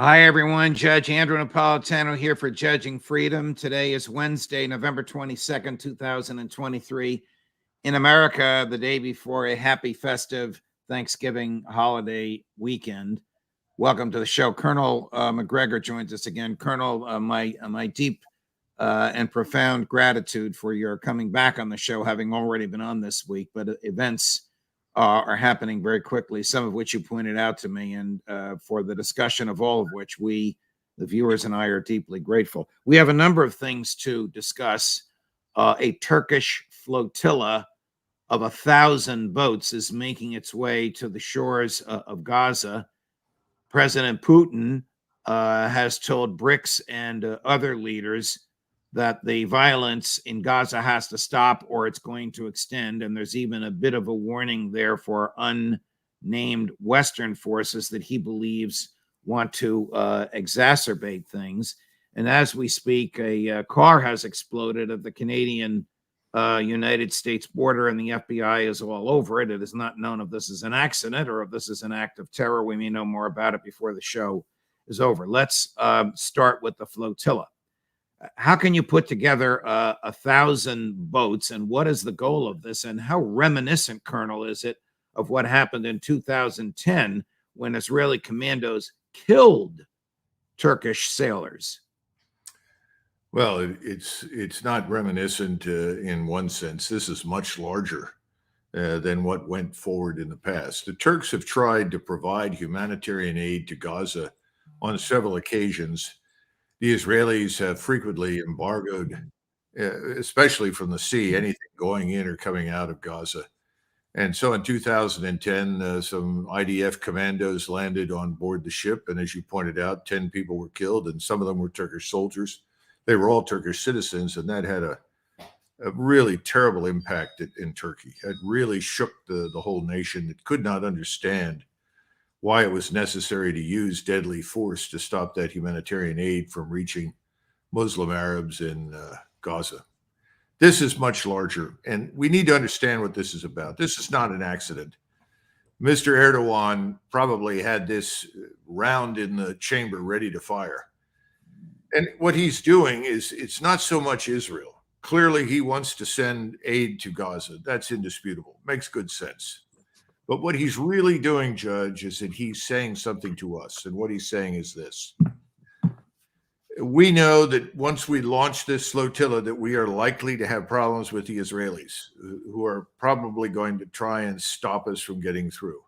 Hi, everyone. Judge Andrew Napolitano here for Judging Freedom. Today is Wednesday, November 22nd, 2023. In America, the day before a happy festive Thanksgiving holiday weekend. Welcome to the show. Colonel Macgregor joins us again. Colonel, my deep and profound gratitude for your coming back on the show, having already been on this week, but events are happening very quickly, some of which you pointed out to me, and for the discussion of all of which we, the viewers and I, are deeply grateful. We have a number of things to discuss. A Turkish flotilla of 1,000 boats is making its way to the shores of Gaza. President Putin has told BRICS and other leaders that the violence in Gaza has to stop or it's going to extend. And there's even a bit of a warning there for unnamed Western forces that he believes want to exacerbate things. And as we speak, a car has exploded at the Canadian United States border, and the FBI is all over it. It is not known if this is an accident or if this is an act of terror. We may know more about it before the show is over. Let's start with the flotilla. How can you put together 1,000 boats, and what is the goal of this? And how reminiscent, Colonel, is it of what happened in 2010 when Israeli commandos killed Turkish sailors? Well, it's not reminiscent in one sense. This is much larger than what went forward in the past. The Turks have tried to provide humanitarian aid to Gaza on several occasions. The Israelis have frequently embargoed, especially from the sea, anything going in or coming out of Gaza. And so in 2010, some IDF commandos landed on board the ship. And as you pointed out, 10 people were killed, and some of them were Turkish soldiers. They were all Turkish citizens, and that had a really terrible impact in Turkey. It really shook the whole nation. It could not understand why it was necessary to use deadly force to stop that humanitarian aid from reaching Muslim Arabs in Gaza. This is much larger, and we need to understand what this is about. This is not an accident. Mr. Erdogan probably had this round in the chamber ready to fire. And what he's doing is, it's not so much Israel. Clearly, he wants to send aid to Gaza. That's indisputable. Makes good sense. But what he's really doing, Judge, is that he's saying something to us. And what he's saying is this. We know that once we launch this flotilla, that we are likely to have problems with the Israelis, who are probably going to try and stop us from getting through.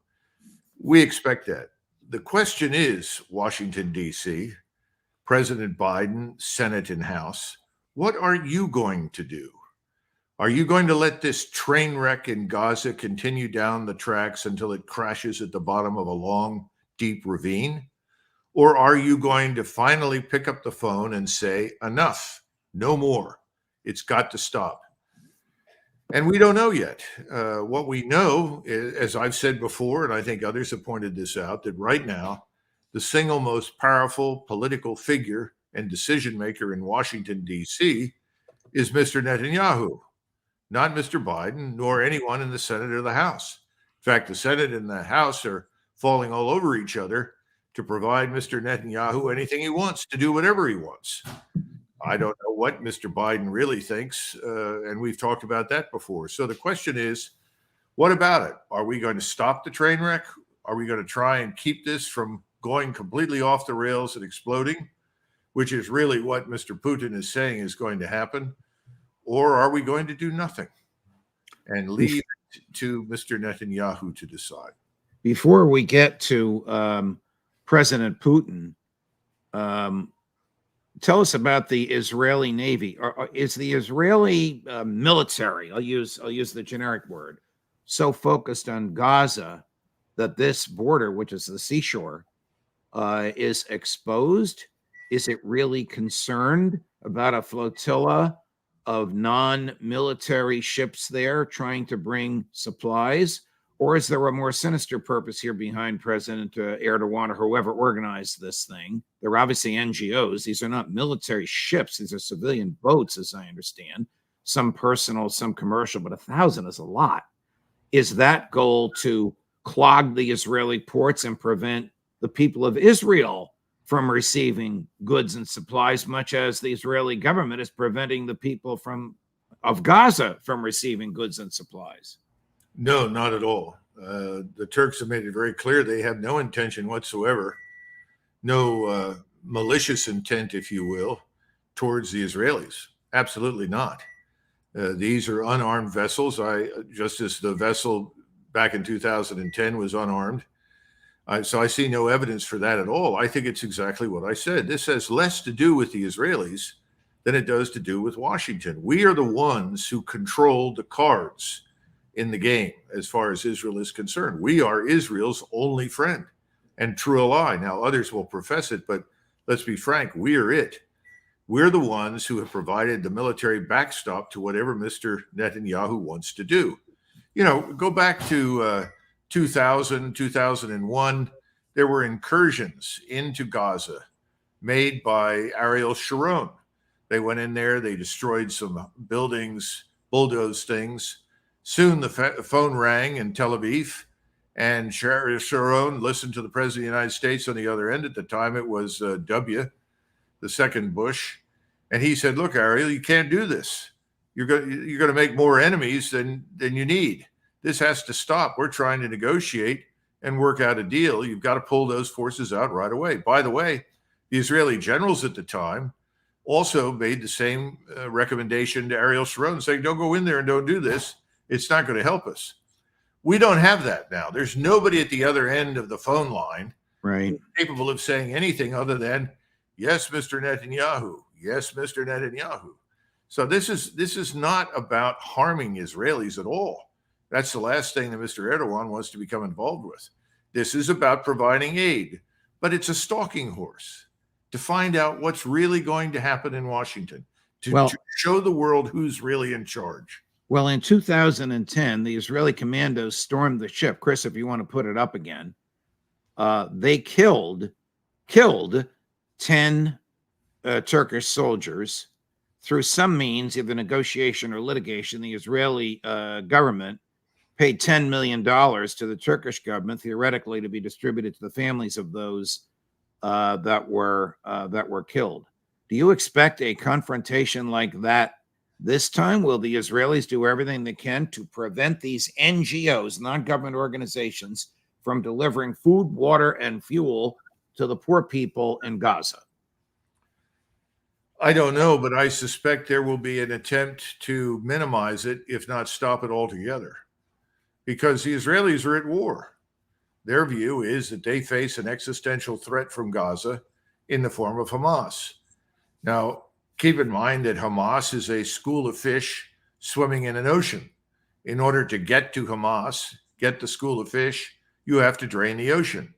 We expect that. The question is, Washington, D.C., President Biden, Senate and House, what are you going to do? Are you going to let this train wreck in Gaza continue down the tracks until it crashes at the bottom of a long, deep ravine? Or are you going to finally pick up the phone and say, enough, no more, it's got to stop? And we don't know yet. What we know, as I've said before, and I think others have pointed this out, that right now, the single most powerful political figure and decision maker in Washington, D.C. is Mr. Netanyahu. Not Mr. Biden, nor anyone in the Senate or the House. In fact, the Senate and the House are falling all over each other to provide Mr. Netanyahu anything he wants, to do whatever he wants. I don't know what Mr. Biden really thinks, and we've talked about that before. So the question is, what about it? Are we going to stop the train wreck? Are we going to try and keep this from going completely off the rails and exploding, which is really what Mr. Putin is saying is going to happen? Or are we going to do nothing and leave it to Mr. Netanyahu to decide? Before we get to President Putin, tell us about the Israeli Navy. Is the Israeli military, I'll use the generic word, so focused on Gaza that this border, which is the seashore, is exposed? Is it really concerned about a flotilla of non-military ships there trying to bring supplies? Or is there a more sinister purpose here behind President Erdogan or whoever organized this thing? They're obviously NGOs. These are not military ships. These are civilian boats, as I understand. Some personal, some commercial, but 1,000 is a lot. Is that goal to clog the Israeli ports and prevent the people of Israel from receiving goods and supplies, much as the Israeli government is preventing the people of Gaza from receiving goods and supplies. No, not at all. The Turks have made it very clear they have no intention whatsoever, no malicious intent, if you will, towards the Israelis. Absolutely not. These are unarmed vessels. Just as the vessel back in 2010 was unarmed. So I see no evidence for that at all. I think it's exactly what I said. This has less to do with the Israelis than it does to do with Washington. We are the ones who control the cards in the game as far as Israel is concerned. We are Israel's only friend and true ally. Now, others will profess it, but let's be frank, we are it. We're the ones who have provided the military backstop to whatever Mr. Netanyahu wants to do. You know, go back to 2000, 2001, there were incursions into Gaza made by Ariel Sharon. They went in there, they destroyed some buildings, bulldozed things. Soon the phone rang in Tel Aviv, and Sharon listened to the president of the United States on the other end. At the time, it was W., the second Bush. And he said, look, Ariel, you can't do this. You're going to make more enemies than you need. This has to stop. We're trying to negotiate and work out a deal. You've got to pull those forces out right away. By the way, the Israeli generals at the time also made the same recommendation to Ariel Sharon, saying, don't go in there and don't do this. It's not going to help us. We don't have that now. There's nobody at the other end of the phone line capable of saying anything other than, yes, Mr. Netanyahu. Yes, Mr. Netanyahu. So this is not about harming Israelis at all. That's the last thing that Mr. Erdogan wants to become involved with. This is about providing aid, but it's a stalking horse to find out what's really going to happen in Washington, to show the world who's really in charge. Well, in 2010, the Israeli commandos stormed the ship. Chris, if you want to put it up again, they killed 10 Turkish soldiers. Through some means, either negotiation or litigation, the Israeli government paid $10 million to the Turkish government, theoretically, to be distributed to the families of those that were killed. Do you expect a confrontation like that this time? Will the Israelis do everything they can to prevent these NGOs, non-government organizations, from delivering food, water, and fuel to the poor people in Gaza? I don't know, but I suspect there will be an attempt to minimize it, if not stop it altogether, because the Israelis are at war. Their view is that they face an existential threat from Gaza in the form of Hamas. Now, keep in mind that Hamas is a school of fish swimming in an ocean. In order to get to Hamas, get the school of fish, you have to drain the ocean.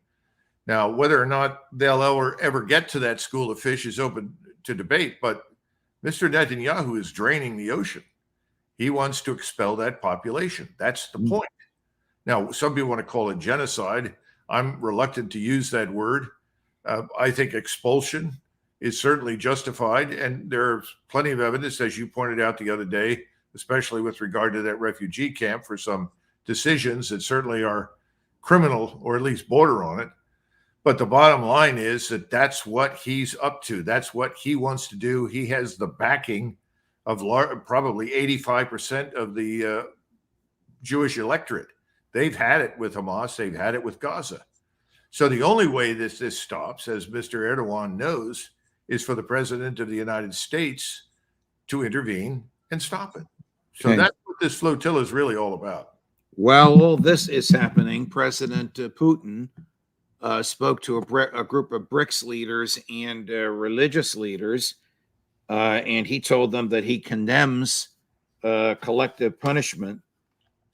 Now, whether or not they'll ever get to that school of fish is open to debate, but Mr. Netanyahu is draining the ocean. He wants to expel that population. That's the point. Now, some people want to call it genocide. I'm reluctant to use that word. I think expulsion is certainly justified, and there's plenty of evidence, as you pointed out the other day, especially with regard to that refugee camp, for some decisions that certainly are criminal or at least border on it. But the bottom line is that that's what he's up to. That's what he wants to do. He has the backing of probably 85% of the Jewish electorate. They've had it with Hamas. They've had it with Gaza. So the only way this stops, as Mr. Erdogan knows, is for the president of the United States to intervene and stop it. So that's what this flotilla is really all about. While all this is happening, President Putin spoke to a group of BRICS leaders and religious leaders, and he told them that he condemns collective punishment.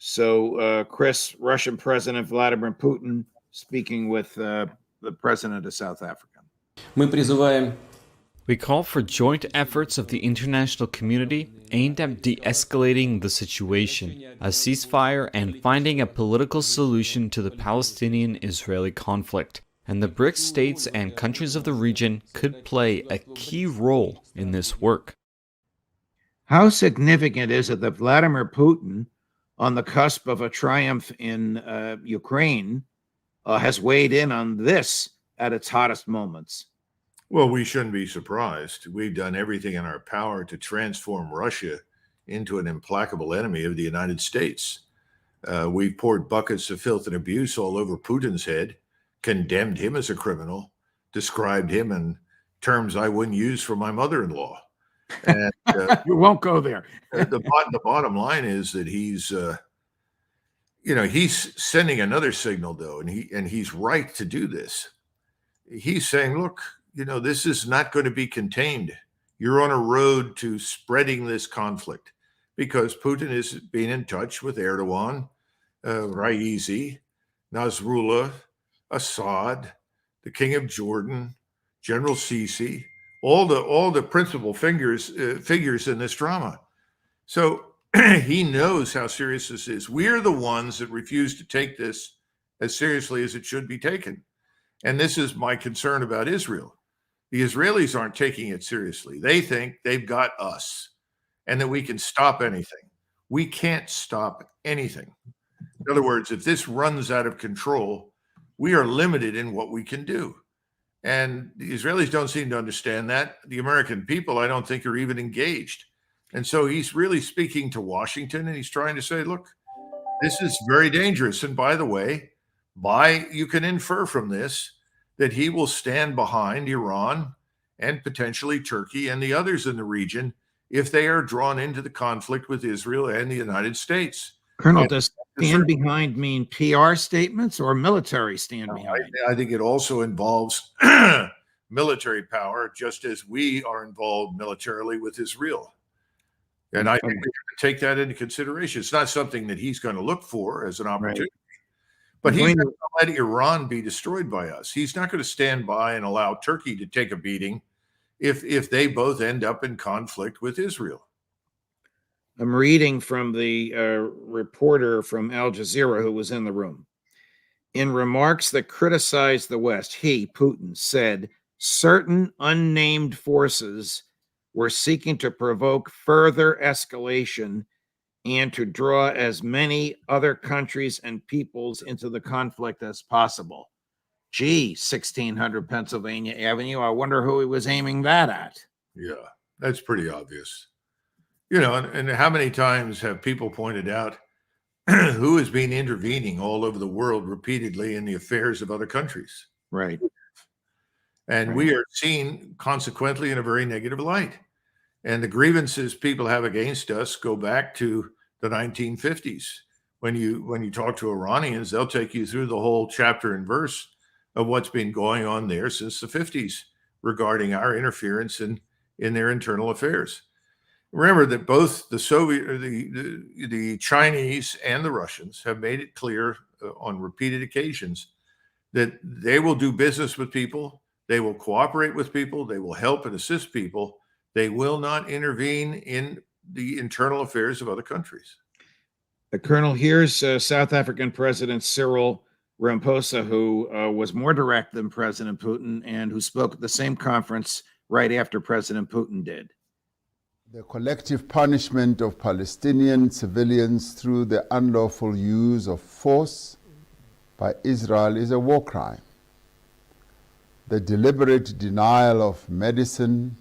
So, Chris, Russian President Vladimir Putin speaking with the president of South Africa. We call for joint efforts of the international community aimed at de-escalating the situation, a ceasefire, and finding a political solution to the Palestinian-Israeli conflict. And the BRICS states and countries of the region could play a key role in this work. How significant is it that Vladimir Putin, on the cusp of a triumph in Ukraine, has weighed in on this at its hottest moments? Well, we shouldn't be surprised. We've done everything in our power to transform Russia into an implacable enemy of the United States. We've poured buckets of filth and abuse all over Putin's head, condemned him as a criminal, described him in terms I wouldn't use for my mother-in-law. And You won't go there. the bottom line is that he's sending another signal, though, and he's right to do this. He's saying, look, this is not going to be contained. You're on a road to spreading this conflict because Putin is being in touch with Erdogan, Raisi, Nasrallah, Assad, the King of Jordan, General Sisi, all the principal figures in this drama. So he knows how serious this is. We're the ones that refuse to take this as seriously as it should be taken. And this is my concern about Israel. The Israelis aren't taking it seriously. They think they've got us and that we can stop anything. We can't stop anything. In other words, if this runs out of control, we are limited in what we can do. And the Israelis don't seem to understand that. The American people, I don't think, are even engaged. And so he's really speaking to Washington, and he's trying to say, look, this is very dangerous. And by the way, you can infer from this that he will stand behind Iran and potentially Turkey and the others in the region if they are drawn into the conflict with Israel and the United States. Colonel, does stand behind mean PR statements or military stand behind? I think it also involves military power, just as we are involved militarily with Israel. And I think we have to take that into consideration. It's not something that he's going to look for as an opportunity. Right. But he's not going to let Iran be destroyed by us. He's not going to stand by and allow Turkey to take a beating if they both end up in conflict with Israel. I'm reading from the reporter from Al Jazeera who was in the room. In remarks that criticized the West, he, Putin, said certain unnamed forces were seeking to provoke further escalation and to draw as many other countries and peoples into the conflict as possible. Gee, 1600 Pennsylvania Avenue. I wonder who he was aiming that at. Yeah, that's pretty obvious. And how many times have people pointed out who has been intervening all over the world repeatedly in the affairs of other countries? Right. And we are seen consequently in a very negative light. And the grievances people have against us go back to the 1950s. When you talk to Iranians, they'll take you through the whole chapter and verse of what's been going on there since the 50s regarding our interference in their internal affairs. Remember that both the the Chinese and the Russians have made it clear on repeated occasions that they will do business with people, they will cooperate with people, they will help and assist people. They will not intervene in the internal affairs of other countries. Colonel, here's South African President Cyril Ramaphosa, who was more direct than President Putin and who spoke at the same conference right after President Putin did. The collective punishment of Palestinian civilians through the unlawful use of force by Israel is a war crime. The deliberate denial of medicine,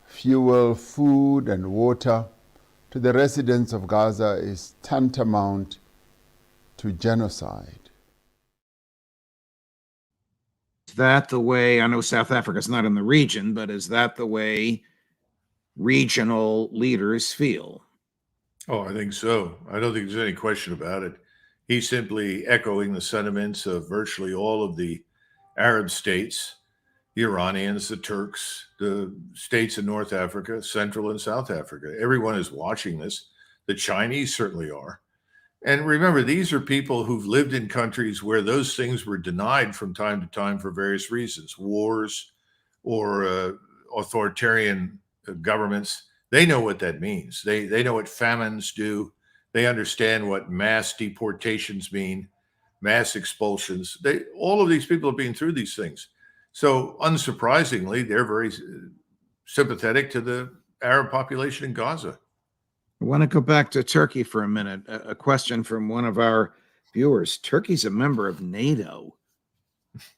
fuel, food, and water to the residents of Gaza is tantamount to genocide. Is that the way, I know South Africa's not in the region, but is that the way regional leaders feel? Oh, I think so. I don't think there's any question about it. He's simply echoing the sentiments of virtually all of the Arab states, the Iranians, the Turks, the states in North Africa, Central and South Africa. Everyone is watching this. The Chinese certainly are. And remember, these are people who've lived in countries where those things were denied from time to time for various reasons, wars or authoritarian governments. They know what that means. They know what famines do. They understand what mass deportations mean, mass expulsions. All of these people have been through these things. So unsurprisingly, they're very sympathetic to the Arab population in Gaza. I want to go back to Turkey for a minute. A question from one of our viewers. Turkey's a member of NATO.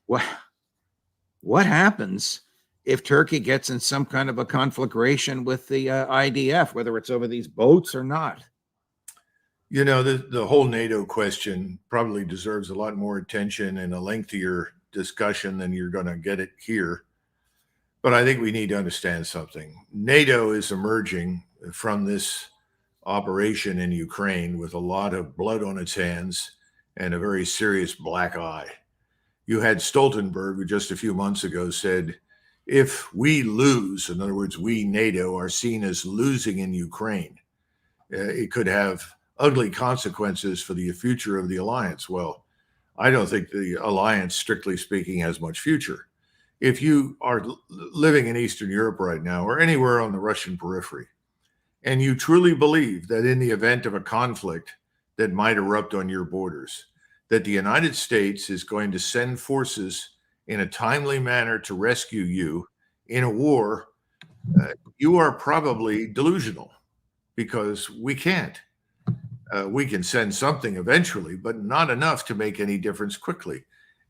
What happens if Turkey gets in some kind of a conflagration with the IDF, whether it's over these boats or not. You know, the whole NATO question probably deserves a lot more attention and a lengthier discussion than you're going to get it here. But I think we need to understand something. NATO is emerging from this operation in Ukraine with a lot of blood on its hands and a very serious black eye. You had Stoltenberg, who just a few months ago said, if we lose, in other words, we, NATO, are seen as losing in Ukraine, it could have ugly consequences for the future of the alliance. Well, I don't think the alliance, strictly speaking, has much future. If you are living in Eastern Europe right now or anywhere on the Russian periphery, and you truly believe that in the event of a conflict that might erupt on your borders, that the United States is going to send forces in a timely manner to rescue you in a war, you are probably delusional, because we can't. We can send something eventually, but not enough to make any difference quickly.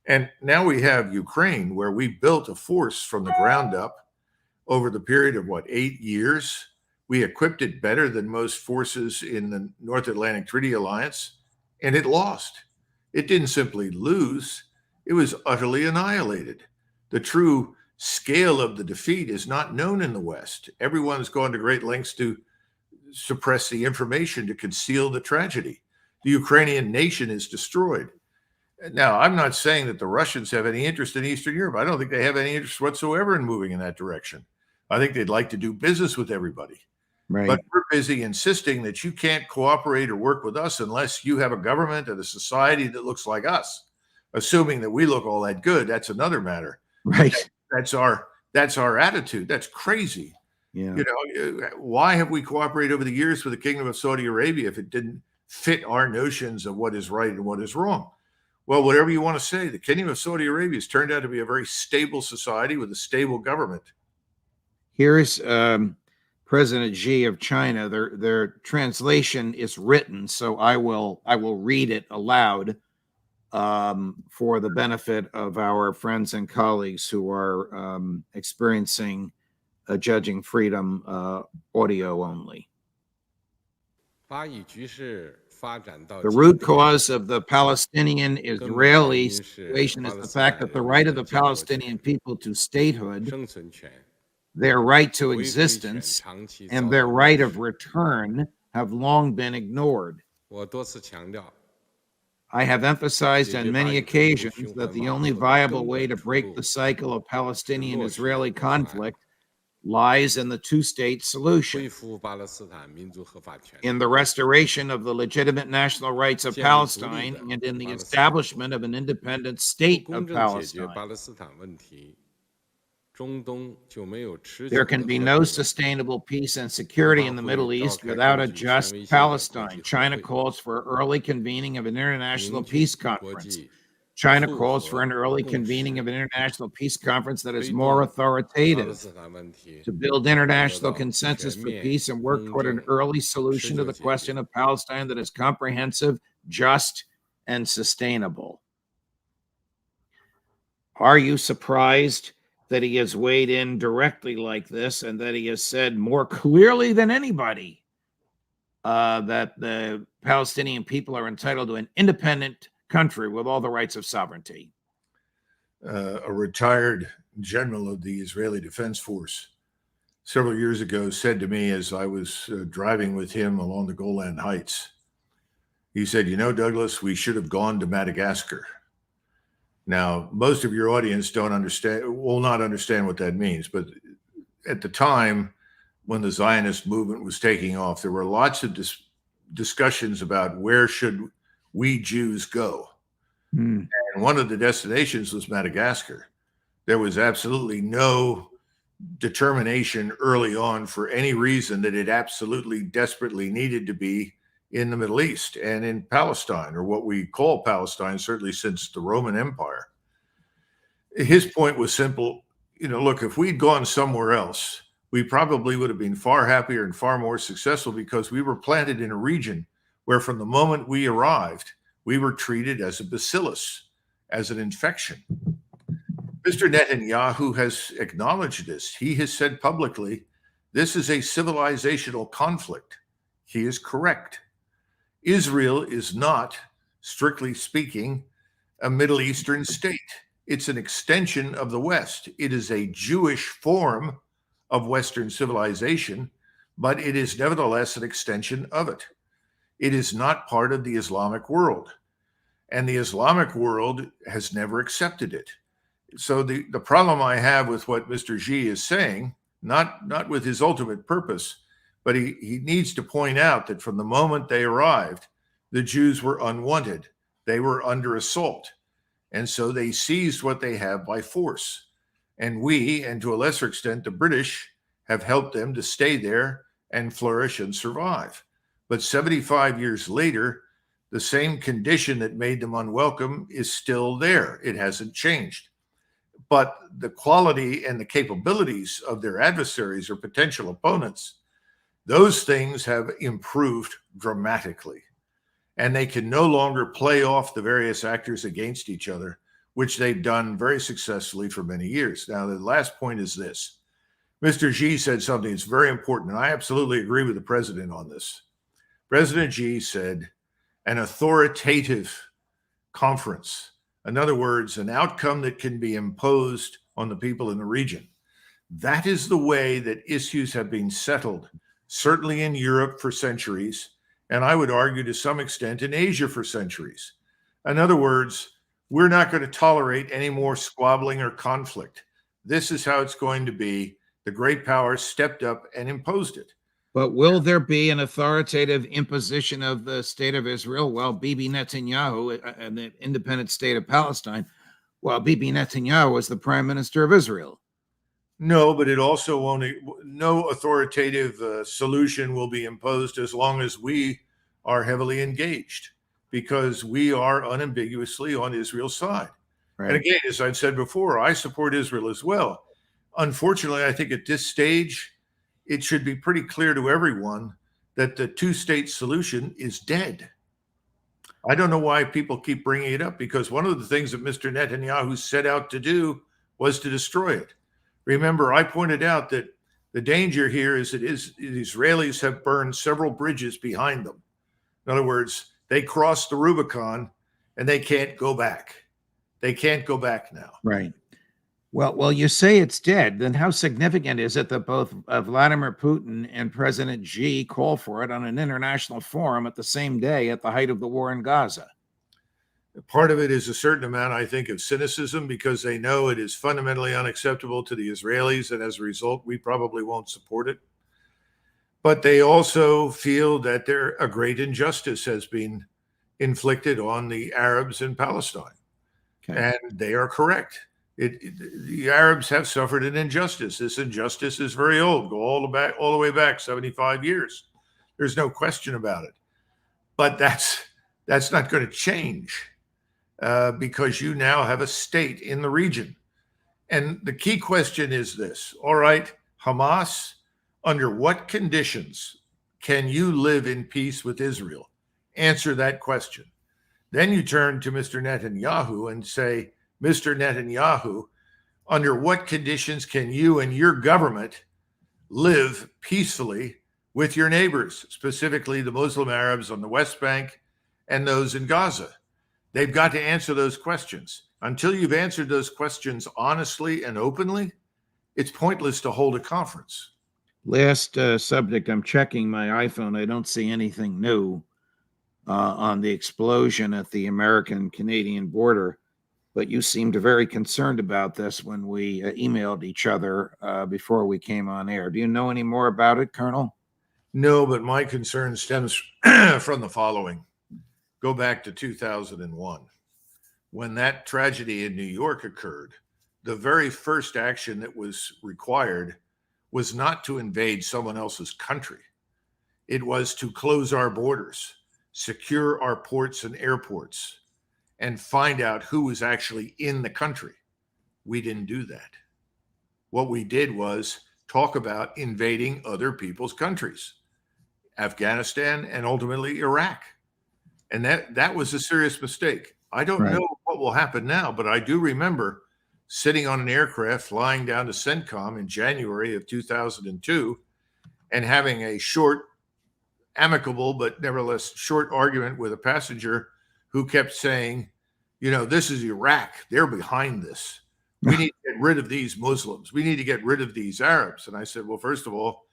And now we have Ukraine, where we built a force from the ground up over the period of 8 years. We equipped it better than most forces in the North Atlantic Treaty Alliance, and it lost. It didn't simply lose, it was utterly annihilated. The true scale of the defeat is not known in the West. Everyone's gone to great lengths to suppress the information to conceal the tragedy. The Ukrainian nation is destroyed. Now, I'm not saying that the Russians have any interest in Eastern Europe. I don't think they have any interest whatsoever in moving in that direction. I think they'd like to do business with everybody. Right. But we're busy insisting that you can't cooperate or work with us unless you have a government and a society that looks like us. Assuming that we look all that good, that's another matter. Right. That's our attitude. That's crazy. Yeah. You know, why have we cooperated over the years with the Kingdom of Saudi Arabia if it didn't fit our notions of what is right and what is wrong? Well, whatever you want to say, the Kingdom of Saudi Arabia has turned out to be a very stable society with a stable government. Here's President Xi of China. Their translation is written, so I will read it aloud for the benefit of our friends and colleagues who are experiencing Judging Freedom audio only. The root cause of the Palestinian-Israeli situation is the fact that the right of the Palestinian people to statehood, their right to existence, and their right of return have long been ignored. I have emphasized on many occasions that the only viable way to break the cycle of Palestinian-Israeli conflict lies in the two-state solution, in the restoration of the legitimate national rights of Palestine, and in the establishment of an independent state of Palestine. There can be no sustainable peace and security in the Middle East without a just Palestine. China calls for early convening of an international peace conference. China calls for an early convening of an international peace conference that is more authoritative, to build international consensus for peace and work toward an early solution to the question of Palestine that is comprehensive, just, and sustainable. Are you surprised that he has weighed in directly like this and that he has said more clearly than anybody that the Palestinian people are entitled to an independent country with all the rights of sovereignty? A retired general of the Israeli Defense Force several years ago said to me as I was driving with him along the Golan Heights, he said, "You know, Douglas, we should have gone to Madagascar." Now, most of your audience will not understand what that means, but at the time when the Zionist movement was taking off, there were lots of discussions about where should we Jews go. And one of the destinations was Madagascar. There was absolutely no determination early on for any reason that it absolutely desperately needed to be in the Middle East and in Palestine, or what we call Palestine, certainly since the Roman Empire. His point was simple. You know, look, if we'd gone somewhere else, we probably would have been far happier and far more successful, because we were planted in a region where from the moment we arrived, we were treated as a bacillus, as an infection. Mr. Netanyahu has acknowledged this. He has said publicly, this is a civilizational conflict. He is correct. Israel is not, strictly speaking, a Middle Eastern state. It's an extension of the West. It is a Jewish form of Western civilization, but it is nevertheless an extension of it. It is not part of the Islamic world, and the Islamic world has never accepted it. So the problem I have with what Mr. Xi is saying, not with his ultimate purpose, but he needs to point out that from the moment they arrived, the Jews were unwanted. They were under assault. And so they seized what they have by force. And we, and to a lesser extent, the British, have helped them to stay there and flourish and survive. But 75 years later, the same condition that made them unwelcome is still there. It hasn't changed. But the quality and the capabilities of their adversaries or potential opponents, those things have improved dramatically. And they can no longer play off the various actors against each other, which they've done very successfully for many years. Now, the last point is this. Mr. Xi said something that's very important, and I absolutely agree with the president on this. President Xi said an authoritative conference. In other words, an outcome that can be imposed on the people in the region. That is the way that issues have been settled, certainly in Europe for centuries, and I would argue to some extent in Asia for centuries. In other words, we're not going to tolerate any more squabbling or conflict. This is how it's going to be. The great powers stepped up and imposed it. But will there be an authoritative imposition of the state of Israel? Well, Bibi Netanyahu and the independent state of Palestine, well, Bibi Netanyahu was the prime minister of Israel. No, but it also won't. No authoritative solution will be imposed as long as we are heavily engaged, because we are unambiguously on Israel's side. Right. And again, as I've said before, I support Israel as well. Unfortunately, I think at this stage, it should be pretty clear to everyone that the two-state solution is dead. I don't know why people keep bringing it up, because one of the things that Mr. Netanyahu set out to do was to destroy it. Remember, I pointed out that the danger here is that the Israelis have burned several bridges behind them. In other words, they crossed the Rubicon and they can't go back. They can't go back now. Right. Well, you say it's dead. Then how significant is it that both Vladimir Putin and President Xi call for it on an international forum at the same day at the height of the war in Gaza? Part of it is a certain amount, I think, of cynicism, because they know it is fundamentally unacceptable to the Israelis, and as a result, we probably won't support it. But they also feel that a great injustice has been inflicted on the Arabs in Palestine. Okay. And they are correct. The Arabs have suffered an injustice. This injustice is very old, go all the way back 75 years. There's no question about it. But that's not going to change because you now have a state in the region. And the key question is this. All right, Hamas, under what conditions can you live in peace with Israel? Answer that question. Then you turn to Mr. Netanyahu and say, Mr. Netanyahu, under what conditions can you and your government live peacefully with your neighbors, specifically the Muslim Arabs on the West Bank and those in Gaza? They've got to answer those questions. Until you've answered those questions honestly and openly, it's pointless to hold a conference. Last subject, I'm checking my iPhone. I don't see anything new on the explosion at the American-Canadian border. But you seemed very concerned about this when we emailed each other before we came on air. Do you know any more about it, Colonel? No, but my concern stems from the following. Go back to 2001. When that tragedy in New York occurred, the very first action that was required was not to invade someone else's country. It was to close our borders, secure our ports and airports, and find out who was actually in the country. We didn't do that. What we did was talk about invading other people's countries, Afghanistan and ultimately Iraq. And that was a serious mistake. I don't know what will happen now, but I do remember sitting on an aircraft flying down to CENTCOM in January of 2002 and having a short, amicable, but nevertheless short argument with a passenger who kept saying, you know, this is Iraq. They're behind this. We need to get rid of these Muslims. We need to get rid of these Arabs. And I said, well, first of all,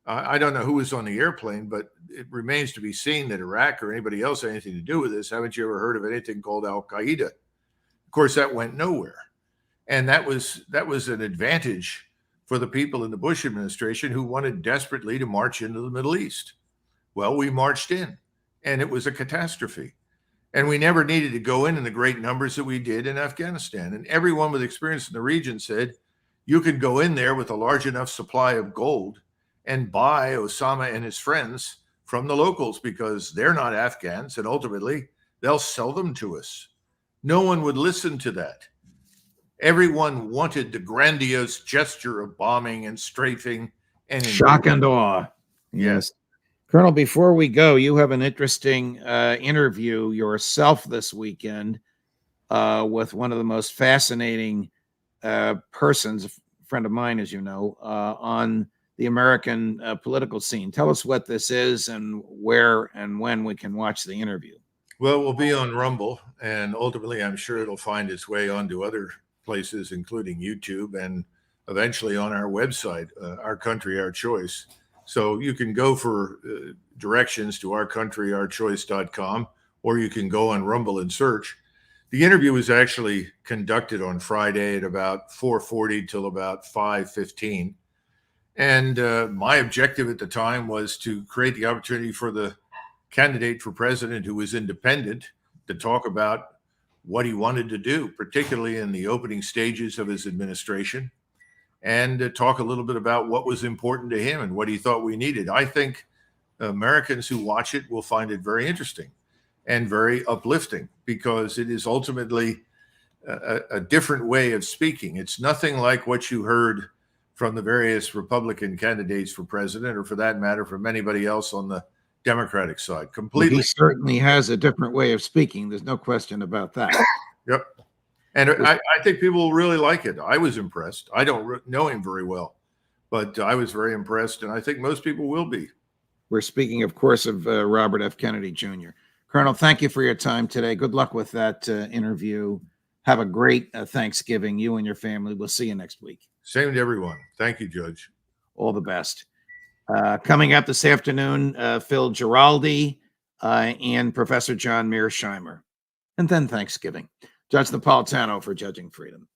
I don't know who was on the airplane, but it remains to be seen that Iraq or anybody else had anything to do with this. Haven't you ever heard of anything called Al-Qaeda? Of course, that went nowhere. And that was an advantage for the people in the Bush administration who wanted desperately to march into the Middle East. Well, we marched in, and it was a catastrophe. And we never needed to go in the great numbers that we did in Afghanistan. And everyone with experience in the region said, you could go in there with a large enough supply of gold and buy Osama and his friends from the locals because they're not Afghans, and ultimately they'll sell them to us. No one would listen to that. Everyone wanted the grandiose gesture of bombing and strafing and shock and awe. Yes. Colonel, before we go, you have an interesting interview yourself this weekend with one of the most fascinating persons, a friend of mine, as you know, on the American political scene. Tell us what this is and where and when we can watch the interview. Well, we'll be on Rumble, and ultimately I'm sure it'll find its way onto other places, including YouTube, and eventually on our website, Our Country, Our Choice. So you can go for directions to ourcountryourchoice.com, or you can go on Rumble and search. The interview was actually conducted on Friday at about 4:40 till about 5:15. And my objective at the time was to create the opportunity for the candidate for president who was independent to talk about what he wanted to do, particularly in the opening stages of his administration, and talk a little bit about what was important to him and what he thought we needed. I think Americans who watch it will find it very interesting and very uplifting because it is ultimately a different way of speaking. It's nothing like what you heard from the various Republican candidates for president, or for that matter, from anybody else on the Democratic side. Completely. He certainly has a different way of speaking. There's no question about that. Yep. And I think people will really like it. I was impressed. I don't know him very well, but I was very impressed, and I think most people will be. We're speaking, of course, of Robert F. Kennedy Jr. Colonel, thank you for your time today. Good luck with that interview. Have a great Thanksgiving, you and your family. We'll see you next week. Same to everyone. Thank you, Judge. All the best. Coming up this afternoon, Phil Giraldi and Professor John Mearsheimer. And then Thanksgiving. Judge Napolitano for Judging Freedom.